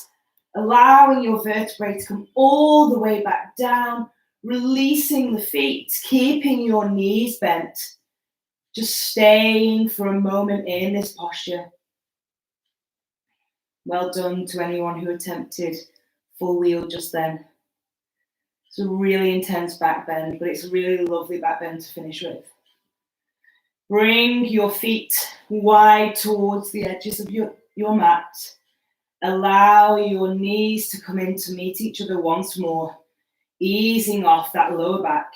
allowing your vertebrae to come all the way back down, releasing the feet, keeping your knees bent, just staying for a moment in this posture. Well done to anyone who attempted full wheel just then. It's a really intense back bend, but it's a really lovely back bend to finish with. Bring your feet wide towards the edges of your mat. Allow your knees to come in to meet each other once more, easing off that lower back.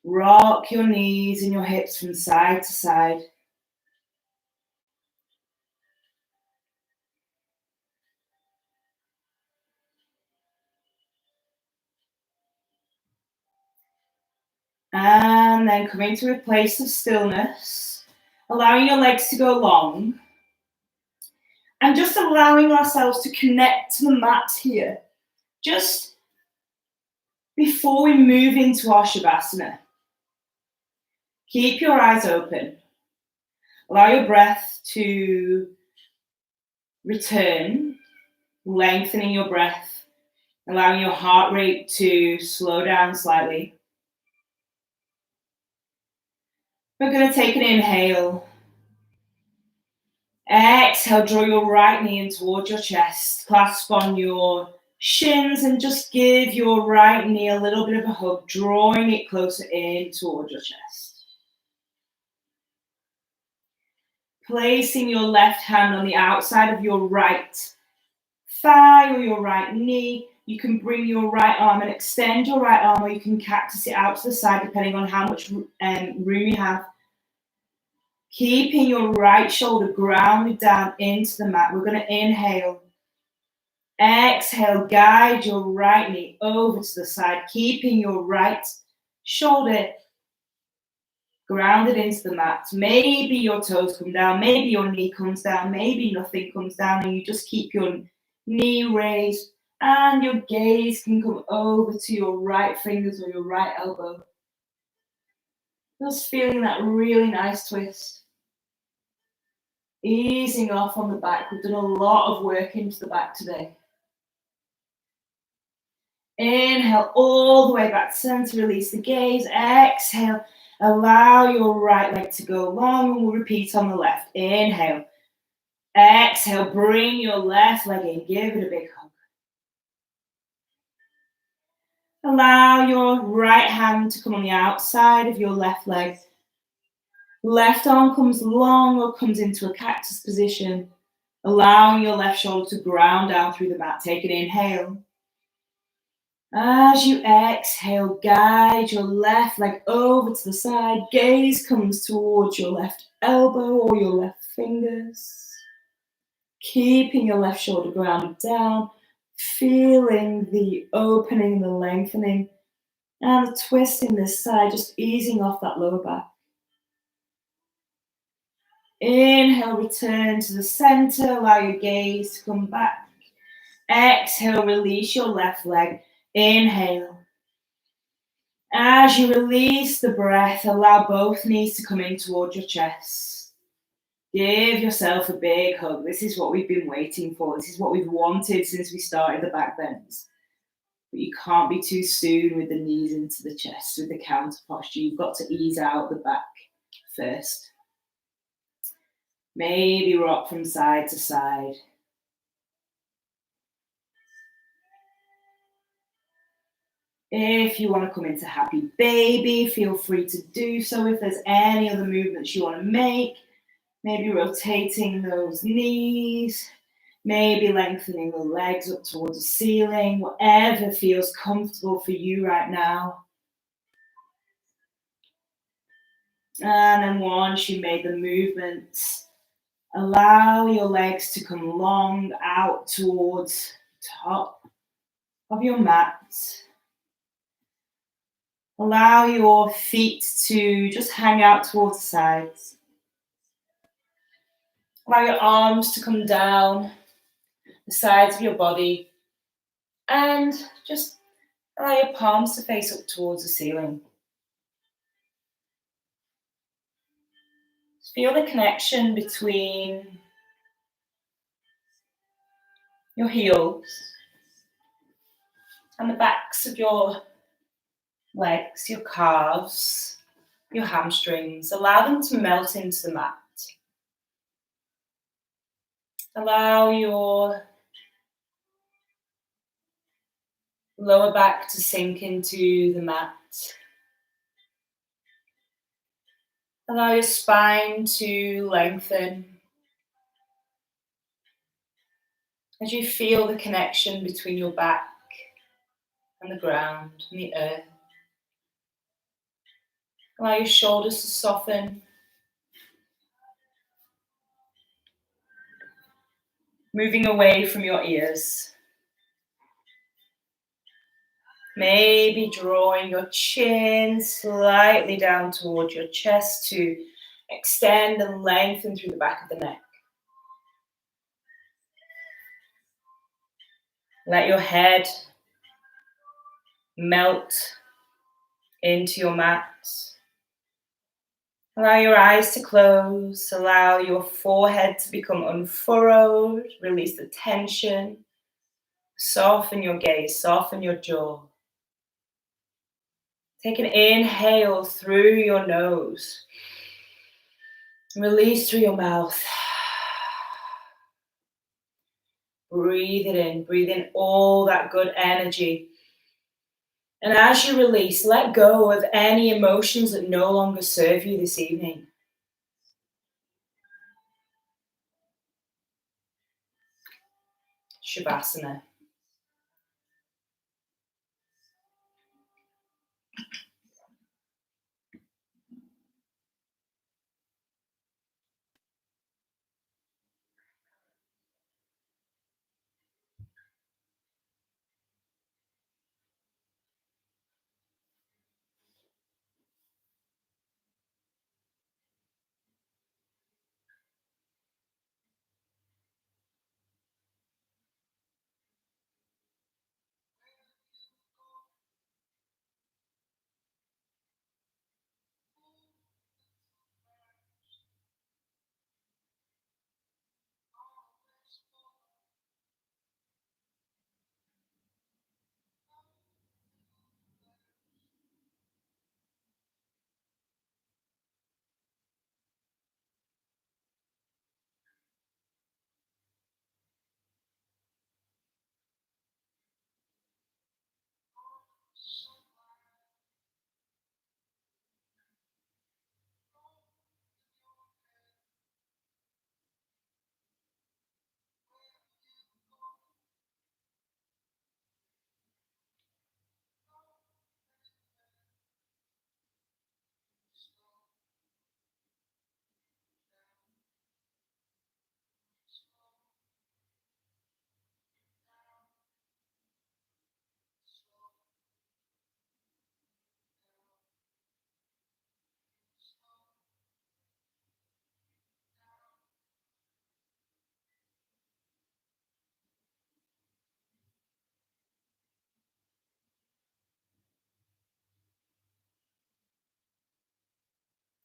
Rock your knees and your hips from side to side. And then come into a place of stillness, allowing your legs to go long. And just allowing ourselves to connect to the mat here, just before we move into our Shavasana. Keep your eyes open. Allow your breath to return, lengthening your breath, allowing your heart rate to slow down slightly. We're going to take an inhale. Exhale, draw your right knee in towards your chest, clasp on your shins and just give your right knee a little bit of a hug, drawing it closer in towards your chest. Placing your left hand on the outside of your right thigh or your right knee. You can bring your right arm and extend your right arm, or you can cactus it out to the side depending on how much room you have. Keeping your right shoulder grounded down into the mat. We're going to inhale. Exhale, guide your right knee over to the side, keeping your right shoulder grounded into the mat. Maybe your toes come down, maybe your knee comes down, maybe nothing comes down, and you just keep your knee raised, and your gaze can come over to your right fingers or your right elbow. Just feeling that really nice twist. Easing off on the back. We've done a lot of work into the back today. Inhale all the way back to center, release the gaze. Exhale, allow your right leg to go long, and we'll repeat on the left. Inhale. Exhale, bring your left leg in, give it a big hug. Allow your right hand to come on the outside of your left leg. Left arm comes long or comes into a cactus position, allowing your left shoulder to ground down through the mat. Take an inhale. As you exhale, guide your left leg over to the side. Gaze comes towards your left elbow or your left fingers. Keeping your left shoulder grounded down, feeling the opening, the lengthening, and the twist in this side, just easing off that lower back. Inhale, return to the center, allow your gaze to come back. Exhale, release your left leg. Inhale. As you release the breath, allow both knees to come in towards your chest. Give yourself a big hug. This is what we've been waiting for. This is what we've wanted since we started the back bends. But you can't be too soon with the knees into the chest, with the counter posture. You've got to ease out the back first. Maybe rock from side to side. If you want to come into happy baby, feel free to do so. If there's any other movements you want to make, maybe rotating those knees, maybe lengthening the legs up towards the ceiling, whatever feels comfortable for you right now. And then once you made the movements, allow your legs to come long out towards the top of your mat. Allow your feet to just hang out towards the sides. Allow your arms to come down the sides of your body, and just allow your palms to face up towards the ceiling. Feel the connection between your heels and the backs of your legs, your calves, your hamstrings. Allow them to melt into the mat. Allow your lower back to sink into the mat. Allow your spine to lengthen as you feel the connection between your back and the ground and the earth. Allow your shoulders to soften. Moving away from your ears. Maybe drawing your chin slightly down towards your chest to extend and lengthen through the back of the neck. Let your head melt into your mat. Allow your eyes to close. Allow your forehead to become unfurrowed. Release the tension. Soften your gaze. Soften your jaw. Take an inhale through your nose. Release through your mouth. Breathe it in. Breathe in all that good energy. And as you release, let go of any emotions that no longer serve you this evening. Shavasana.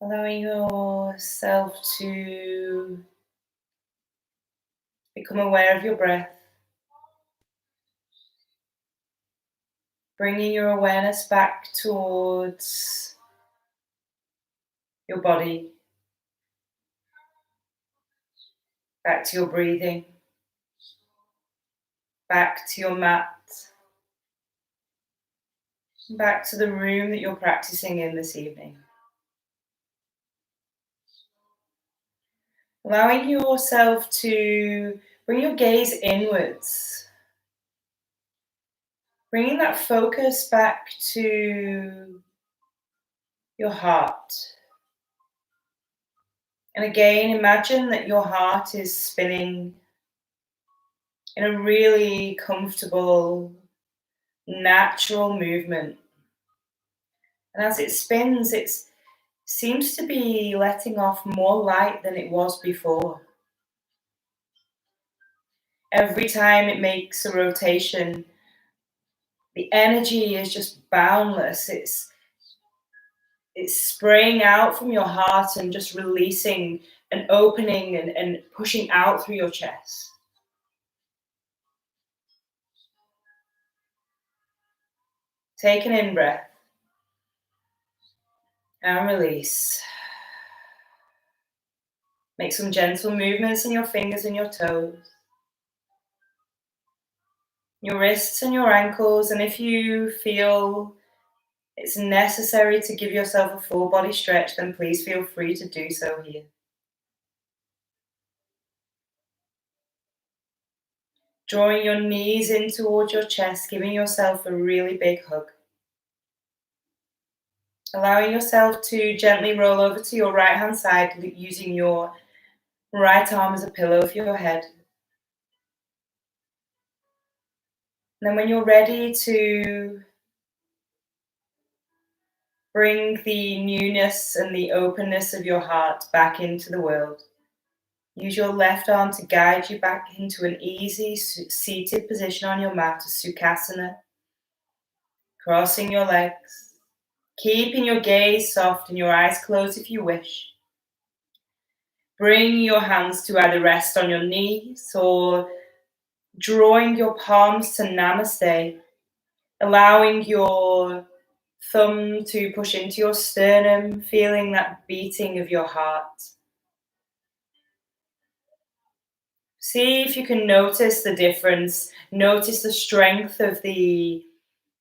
Allowing yourself to become aware of your breath. Bringing your awareness back towards your body. Back to your breathing. Back to your mat. Back to the room that you're practicing in this evening. Allowing yourself to bring your gaze inwards. Bringing that focus back to your heart. And again, imagine that your heart is spinning in a really comfortable, natural movement. And as it spins, it seems to be letting off more light than it was before. Every time it makes a rotation, the energy is just boundless. It's spraying out from your heart and just releasing and opening and pushing out through your chest. Take an in breath and release. Make some gentle movements in your fingers and your toes, your wrists and your ankles, and if you feel it's necessary to give yourself a full body stretch, then please feel free to do so here. Drawing your knees in towards your chest, giving yourself a really big hug. Allowing yourself to gently roll over to your right hand side, using your right arm as a pillow for your head. And then when you're ready to bring the newness and the openness of your heart back into the world, use your left arm to guide you back into an easy seated position on your mat, a Sukhasana, crossing your legs, keeping your gaze soft and your eyes closed if you wish. Bring your hands to either rest on your knees or drawing your palms to Namaste, allowing your thumb to push into your sternum, feeling that beating of your heart. See if you can notice the difference, notice the strength of the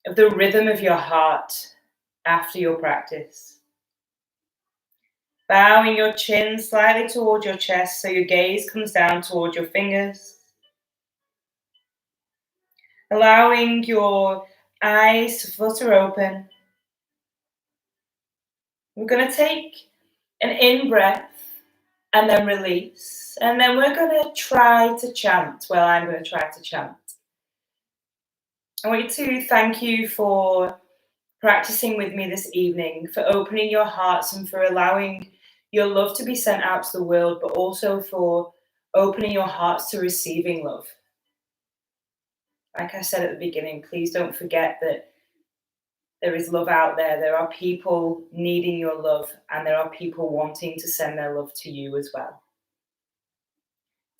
rhythm of your heart after your practice. Bowing your chin slightly toward your chest so your gaze comes down toward your fingers. Allowing your eyes to flutter open. We're going to take an in-breath and then release. And then we're going to try to chant. Well, I'm going to try to chant. I want to thank you for practicing with me this evening, for opening your hearts and for allowing your love to be sent out to the world, but also for opening your hearts to receiving love. Like I said at the beginning, please don't forget that there is love out there. There are people needing your love, and there are people wanting to send their love to you as well.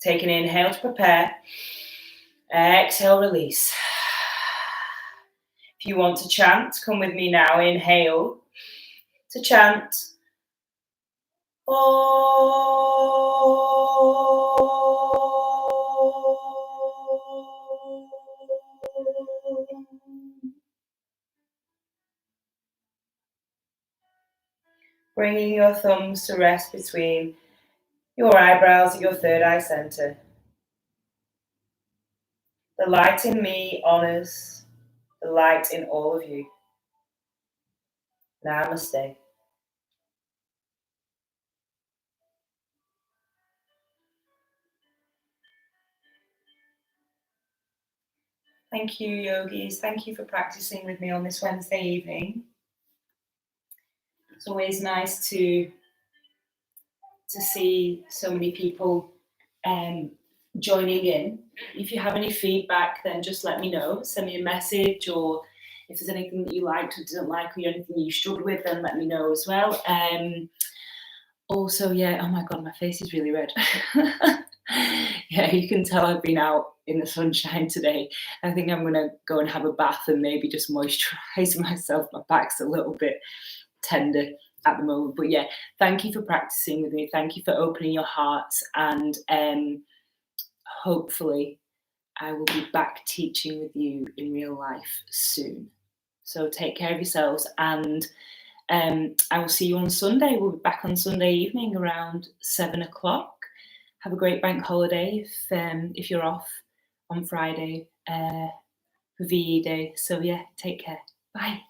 Take an inhale to prepare. Exhale, release. If you want to chant, come with me now. Inhale to chant. Bringing your thumbs to rest between your eyebrows at your third eye center. The light in me honors the light in all of you. Namaste. Thank you, yogis. Thank you for practicing with me on this Wednesday evening. It's always nice to see so many people joining in. If you have any feedback, then just let me know. Send me a message, or if there's anything that you liked or didn't like, or anything you struggled with, then let me know as well. Also, yeah, oh my God, my face is really red. Yeah, you can tell I've been out in the sunshine today. I think I'm going to go and have a bath and maybe just moisturize myself. My back's a little bit tender at the moment. But yeah, thank you for practicing with me. Thank you for opening your hearts. And hopefully I will be back teaching with you in real life soon. So take care of yourselves, and I will see you on Sunday. We'll be back on Sunday evening around 7:00. Have a great bank holiday if you're off on Friday for VE Day. So yeah, take care. Bye.